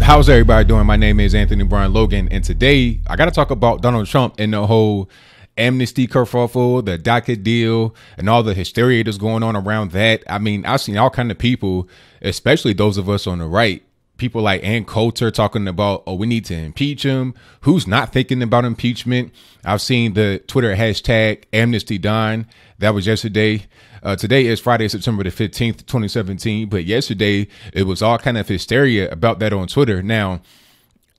How's everybody doing? My name is Anthony Brian Logan, and today I got to talk about Donald Trump and the whole Amnesty kerfuffle, the DACA deal, and all the hysteria that's going on around that. I mean, I've seen all kind of people, especially those of us on the right, people like Ann Coulter talking about, oh, we need to impeach him. Who's not thinking about impeachment? I've seen the Twitter hashtag Amnesty Don. That was yesterday. Today is Friday, September the 15th, 2017. But yesterday, it was all kind of hysteria about that on Twitter. Now,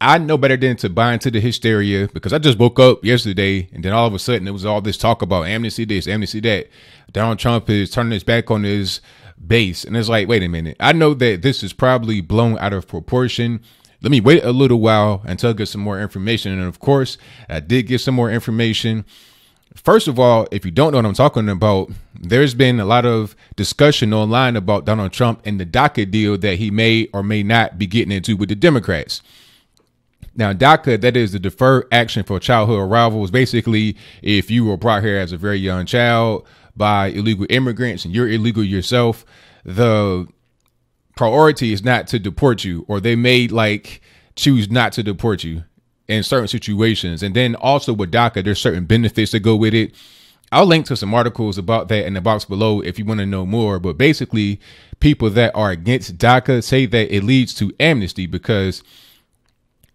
I know better than to buy into the hysteria because I just woke up yesterday and then all of a sudden it was all this talk about amnesty this, amnesty that. Donald Trump is turning his back on his base. And it's like, wait a minute. I know that this is probably blown out of proportion. Let me wait a little while until I get some more information. And of course, I did get some more information. First of all, if you don't know what I'm talking about, there's been a lot of discussion online about Donald Trump and the DACA deal that he may or may not be getting into with the Democrats. Now, DACA, that is the Deferred Action for Childhood Arrivals. Basically, if you were brought here as a very young child by illegal immigrants and you're illegal yourself, the priority is not to deport you, or they may choose not to deport you in certain situations. And then also with DACA, there's certain benefits that go with it. I'll link to some articles about that in the box below if you want to know more. But basically, people that are against DACA say that it leads to amnesty because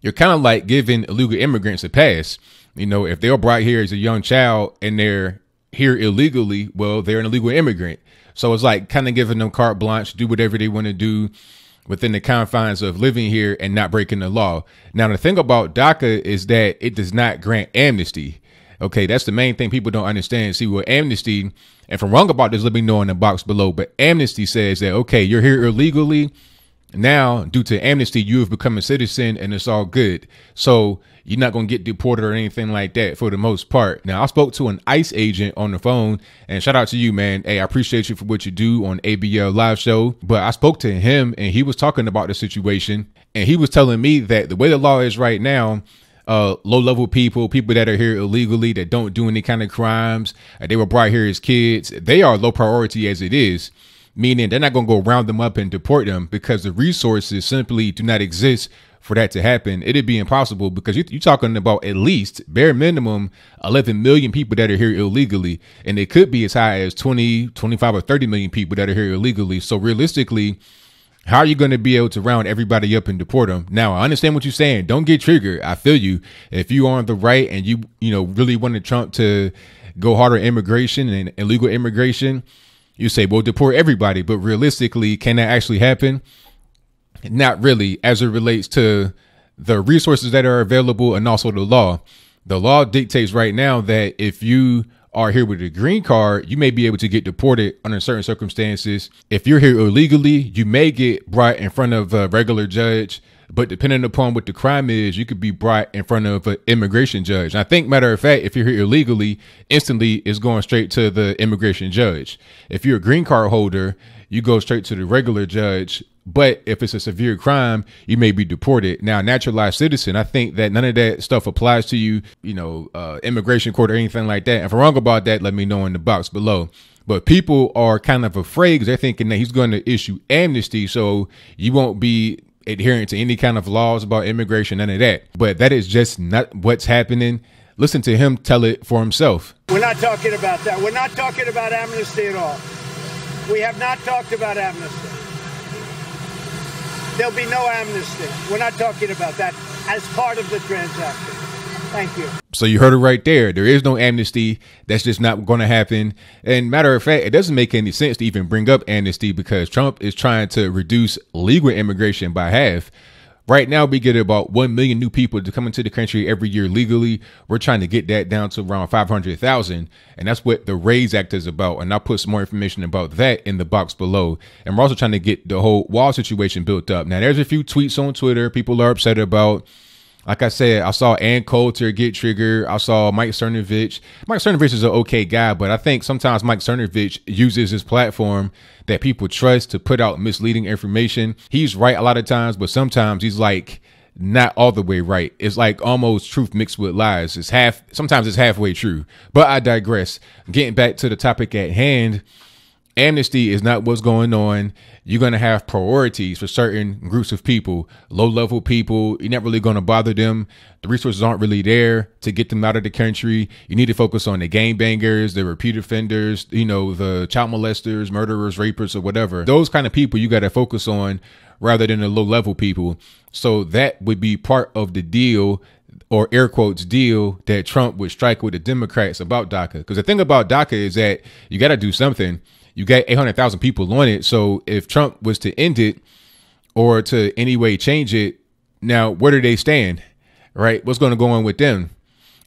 you're kind of like giving illegal immigrants a pass. You know, if they're brought here as a young child and they're here illegally, well, they're an illegal immigrant. So it's like kind of giving them carte blanche, do whatever they want to do within the confines of living here and not breaking the law. Now, the thing about DACA is that it does not grant amnesty. Okay, that's the main thing people don't understand. See, with amnesty, and if I'm wrong about this, let me know in the box below. But amnesty says that, okay, you're here illegally. Now, due to amnesty, you have become a citizen and it's all good. So you're not going to get deported or anything like that for the most part. Now, I spoke to an ICE agent on the phone, and shout out to you, man. Hey, I appreciate you for what you do on ABL live show. But I spoke to him and he was talking about the situation, and he was telling me that the way the law is right now, low level people that are here illegally, that don't do any kind of crimes, they were brought here as kids, they are low priority as it is. Meaning they're not going to go round them up and deport them because the resources simply do not exist for that to happen. It'd be impossible because you're talking about at least bare minimum 11 million people that are here illegally. And it could be as high as 20, 25 or 30 million people that are here illegally. So realistically, how are you going to be able to round everybody up and deport them? Now, I understand what you're saying. Don't get triggered. I feel you. If you are on the right and you really wanted Trump to go harder on immigration and illegal immigration, you say, well, deport everybody. But realistically, can that actually happen? Not really, as it relates to the resources that are available and also the law. The law dictates right now that if you are here with a green card, you may be able to get deported under certain circumstances. If you're here illegally, you may get brought in front of a regular judge. But depending upon what the crime is, you could be brought in front of an immigration judge. And I think, matter of fact, if you're here illegally, instantly it's going straight to the immigration judge. If you're a green card holder, you go straight to the regular judge. But if it's a severe crime, you may be deported. Now, naturalized citizen, I think that none of that stuff applies to you, immigration court or anything like that. If I'm wrong about that, let me know in the box below. But people are kind of afraid because they're thinking that he's going to issue amnesty. So you won't be adhering to any kind of laws about immigration, none of that. But that is just not what's happening. Listen to him tell it for himself. We're not talking about that. We're not talking about amnesty at all. We have not talked about amnesty. There'll be no amnesty. We're not talking about that as part of the transaction. Thank you. So you heard it right there. There is no amnesty. That's just not going to happen. And matter of fact, it doesn't make any sense to even bring up amnesty because Trump is trying to reduce legal immigration by half. Right now, we get about 1 million new people to come into the country every year legally. We're trying to get that down to around 500,000. And that's what the RAISE Act is about. And I'll put some more information about that in the box below. And we're also trying to get the whole wall situation built up. Now, there's a few tweets on Twitter people are upset about. Like I said, I saw Ann Coulter get triggered. I saw Mike Cernovich. Mike Cernovich is an okay guy, but I think sometimes Mike Cernovich uses his platform that people trust to put out misleading information. He's right a lot of times, but sometimes he's like not all the way right. It's like almost truth mixed with lies. Sometimes it's halfway true, but I digress. Getting back to the topic at hand. Amnesty is not what's going on. You're going to have priorities for certain groups of people, low-level people. You're not really going to bother them. The resources aren't really there to get them out of the country. You need to focus on the gangbangers, the repeat offenders, you know, the child molesters, murderers, rapists, or whatever. Those kind of people you got to focus on rather than the low-level people. So that would be part of the deal, or air quotes deal, that Trump would strike with the Democrats about DACA. Because the thing about DACA is that you got to do something. You got 800,000 people on it. So if Trump was to end it or to any way change it, now where do they stand? Right? What's going to go on with them?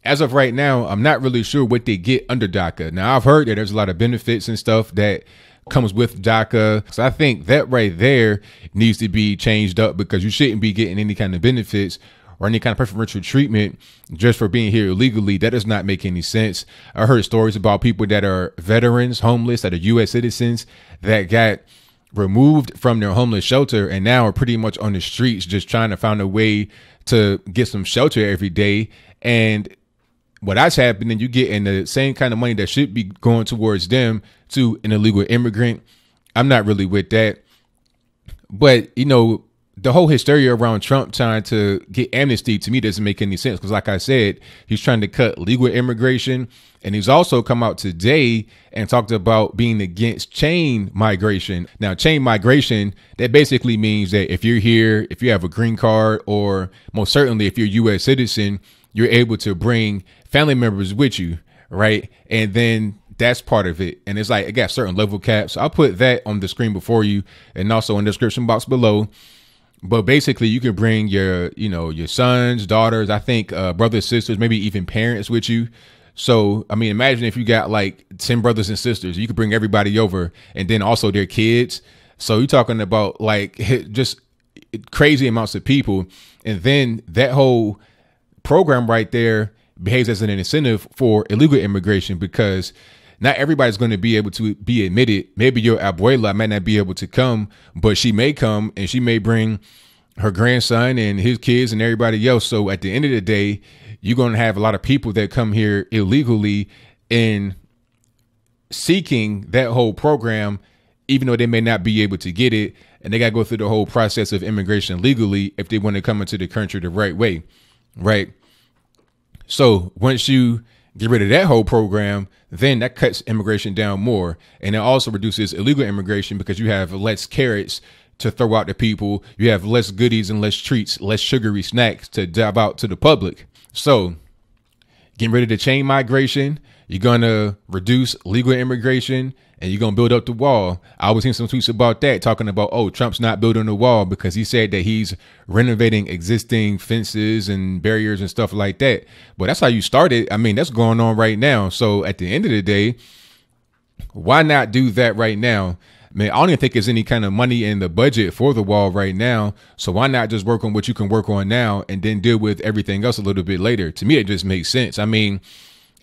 As of right now, I'm not really sure what they get under DACA. Now, I've heard that there's a lot of benefits and stuff that comes with DACA. So I think that right there needs to be changed up, because you shouldn't be getting any kind of benefits or any kind of preferential treatment just for being here illegally. That does not make any sense. I heard stories about people that are veterans, homeless, that are U.S. citizens that got removed from their homeless shelter and now are pretty much on the streets just trying to find a way to get some shelter every day. And what that's happening, you getting the same kind of money that should be going towards them to an illegal immigrant. I'm not really with that. But, you know, the whole hysteria around Trump trying to get amnesty, to me, doesn't make any sense. Because like I said, he's trying to cut legal immigration. And he's also come out today and talked about being against chain migration. Now, chain migration, that basically means that if you're here, if you have a green card, or most certainly if you're a U.S. citizen, you're able to bring family members with you, right? And then that's part of it. And it's like, it got certain level caps. I'll put that on the screen before you and also in the description box below. But basically, you can bring your, you know, your sons, daughters, I think brothers, sisters, maybe even parents with you. So, I mean, imagine if you got like 10 brothers and sisters, you could bring everybody over, and then also their kids. So you're talking about like just crazy amounts of people. And then that whole program right there behaves as an incentive for illegal immigration, because not everybody's going to be able to be admitted. Maybe your abuela might not be able to come, but she may come, and she may bring her grandson and his kids and everybody else. So at the end of the day, you're going to have a lot of people that come here illegally and seeking that whole program, even though they may not be able to get it. And they got to go through the whole process of immigration legally if they want to come into the country the right way. Right. So once you get rid of that whole program, then that cuts immigration down more. And it also reduces illegal immigration, because you have less carrots to throw out to people. You have less goodies and less treats, less sugary snacks to dive out to the public. So getting rid of the chain migration, you're going to reduce legal immigration, and you're going to build up the wall. I was seeing some tweets about that, talking about, oh, Trump's not building the wall because he said that he's renovating existing fences and barriers and stuff like that. But that's how you started. I mean, that's going on right now. So at the end of the day, why not do that right now? I mean, I don't even think there's any kind of money in the budget for the wall right now. So why not just work on what you can work on now and then deal with everything else a little bit later? To me, it just makes sense. I mean,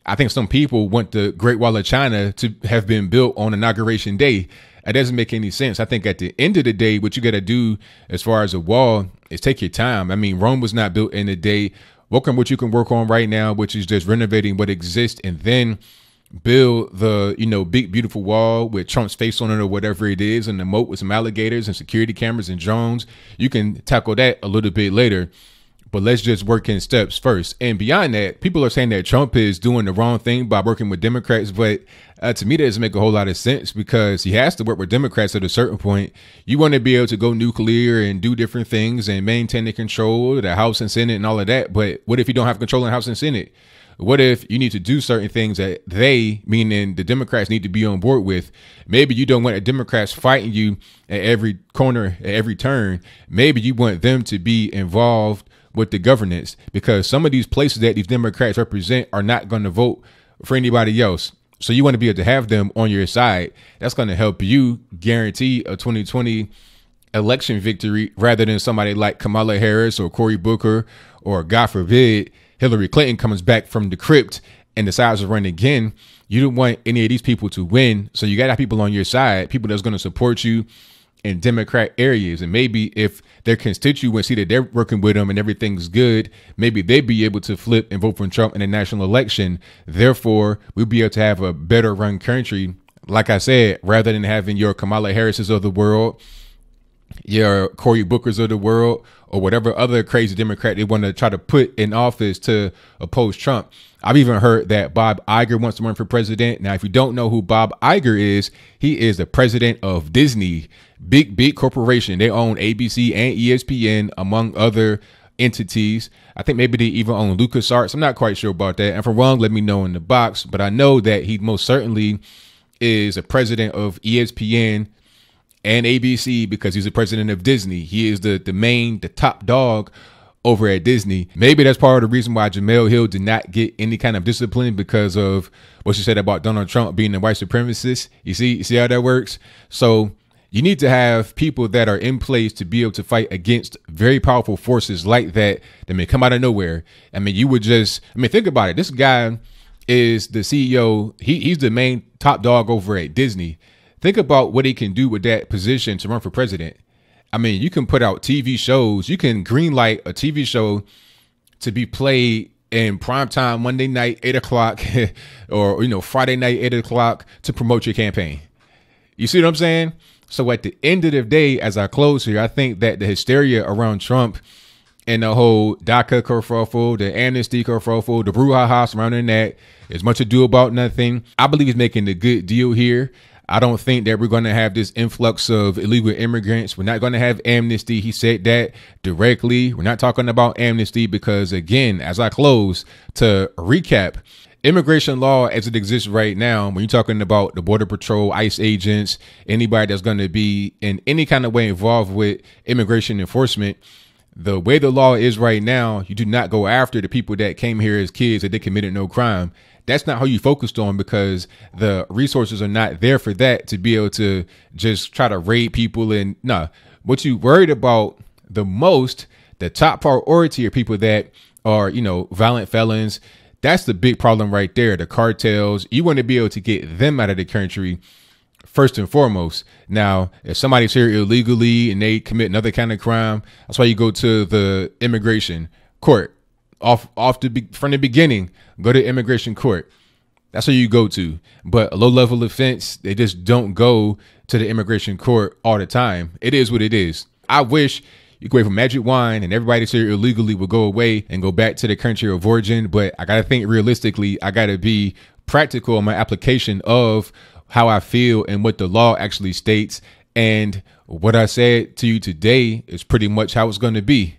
I think some people want the Great Wall of China to have been built on Inauguration Day. It doesn't make any sense. I think at the end of the day, what you got to do as far as a wall is take your time. I mean, Rome was not built in a day. Work on what you can work on right now, which is just renovating what exists, and then build the, you know, big, beautiful wall with Trump's face on it or whatever it is, and the moat with some alligators and security cameras and drones. You can tackle that a little bit later. But let's just work in steps first. And beyond that, people are saying that Trump is doing the wrong thing by working with Democrats. But to me, that doesn't make a whole lot of sense, because he has to work with Democrats at a certain point. You want to be able to go nuclear and do different things and maintain the control of the House and Senate and all of that. But what if you don't have control in the House and Senate? What if you need to do certain things that they, meaning the Democrats, need to be on board with? Maybe you don't want the Democrats fighting you at every corner, at every turn. Maybe you want them to be involved with the governance, because some of these places that these Democrats represent are not going to vote for anybody else. So you want to be able to have them on your side. That's going to help you guarantee a 2020 election victory, rather than somebody like Kamala Harris or Cory Booker, or God forbid, Hillary Clinton comes back from the crypt and decides to run again. You don't want any of these people to win. So you got to have people on your side, people that's going to support you in Democrat areas. And maybe if their constituents see that they're working with them and everything's good, maybe they'd be able to flip and vote for Trump in a national election. Therefore, we'll be able to have a better run country, like I said, rather than having your Kamala Harris's of the world, your Cory Booker's of the world, or whatever other crazy Democrat they want to try to put in office to oppose Trump. I've even heard that Bob Iger wants to run for president. Now, if you don't know who Bob Iger is, he is the president of Disney, big corporation. They own ABC and ESPN, among other entities. I think maybe they even own LucasArts. I'm not quite sure about that. And if I'm wrong, let me know in the box. But I know that he most certainly is a president of ESPN and ABC because he's the president of Disney. He is the top dog over at Disney. Maybe that's part of the reason why Jemele Hill did not get any kind of discipline, because of what she said about Donald Trump being a white supremacist. You see how that works? So you need to have people that are in place to be able to fight against very powerful forces like that may come out of nowhere. I mean, think about it. This guy is the CEO. He's the main top dog over at Disney. Think about what he can do with that position to run for president. I mean, you can put out TV shows. You can greenlight a TV show to be played in primetime Monday night, 8 o'clock, or, Friday night, 8 o'clock, to promote your campaign. You see what I'm saying? So at the end of the day, as I close here, I think that the hysteria around Trump and the whole DACA kerfuffle, the Amnesty kerfuffle, the brouhaha surrounding that is much ado about nothing. I believe he's making a good deal here. I don't think that we're going to have this influx of illegal immigrants. We're not going to have amnesty. He said that directly. We're not talking about amnesty because, again, as I close, to recap, immigration law as it exists right now, when you're talking about the Border Patrol, ICE agents, anybody that's going to be in any kind of way involved with immigration enforcement, the way the law is right now, you do not go after the people that came here as kids that they committed no crime. That's not how you focused on, because the resources are not there for that, to be able to just try to raid people. And what you worried about the most, the top priority are people that are, violent felons. That's the big problem right there. The cartels, you want to be able to get them out of the country first and foremost. Now, if somebody's here illegally and they commit another kind of crime, that's why you go to the immigration court. From the beginning, go to immigration court. That's where you go to. But a low level offense, they just don't go to the immigration court all the time. It is what it is. I wish you could wait for magic wine and everybody that's here illegally would go away and go back to the country of origin. But I got to think realistically. I got to be practical in my application of how I feel and what the law actually states. And what I said to you today is pretty much how it's going to be.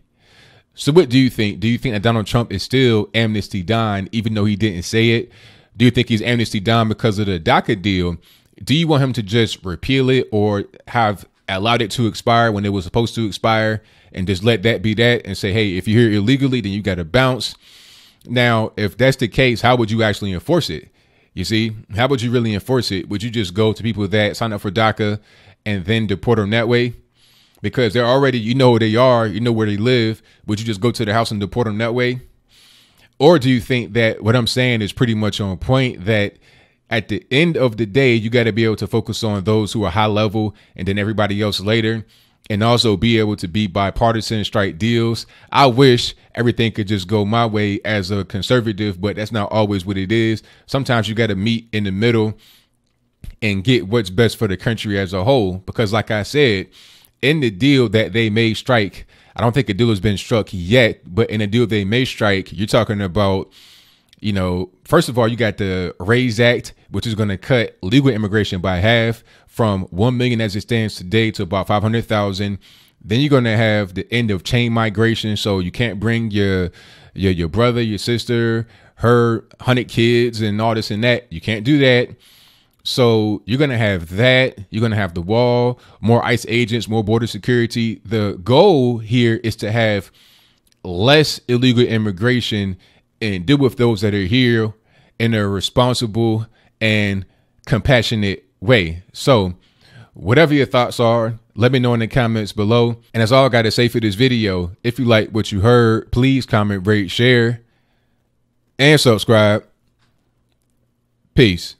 So what do you think? Do you think that Donald Trump is still amnesty done, even though he didn't say it? Do you think he's amnesty done because of the DACA deal? Do you want him to just repeal it, or have allowed it to expire when it was supposed to expire, and just let that be that and say, hey, if you're here illegally, then you got to bounce? Now, if that's the case, how would you actually enforce it? You see, how would you really enforce it? Would you just go to people that sign up for DACA and then deport them that way? Because they're already, you know who they are, you know where they live. Would you just go to their house and deport them that way? Or do you think that what I'm saying is pretty much on point, that at the end of the day, you got to be able to focus on those who are high level and then everybody else later, and also be able to be bipartisan, strike deals? I wish everything could just go my way as a conservative, but that's not always what it is. Sometimes you got to meet in the middle and get what's best for the country as a whole. Because like I said, in the deal that they may strike, I don't think a deal has been struck yet, but in a deal they may strike, you're talking about, first of all, you got the RAISE Act, which is going to cut legal immigration by half, from 1 million as it stands today to about 500,000. Then you're going to have the end of chain migration. So you can't bring your brother, your sister, her 100 kids and all this and that. You can't do that. So you're going to have that. You're going to have the wall, more ICE agents, more border security. The goal here is to have less illegal immigration and deal with those that are here in a responsible and compassionate way. So whatever your thoughts are, let me know in the comments below. And that's all I got to say for this video. If you like what you heard, please comment, rate, share, and subscribe. Peace.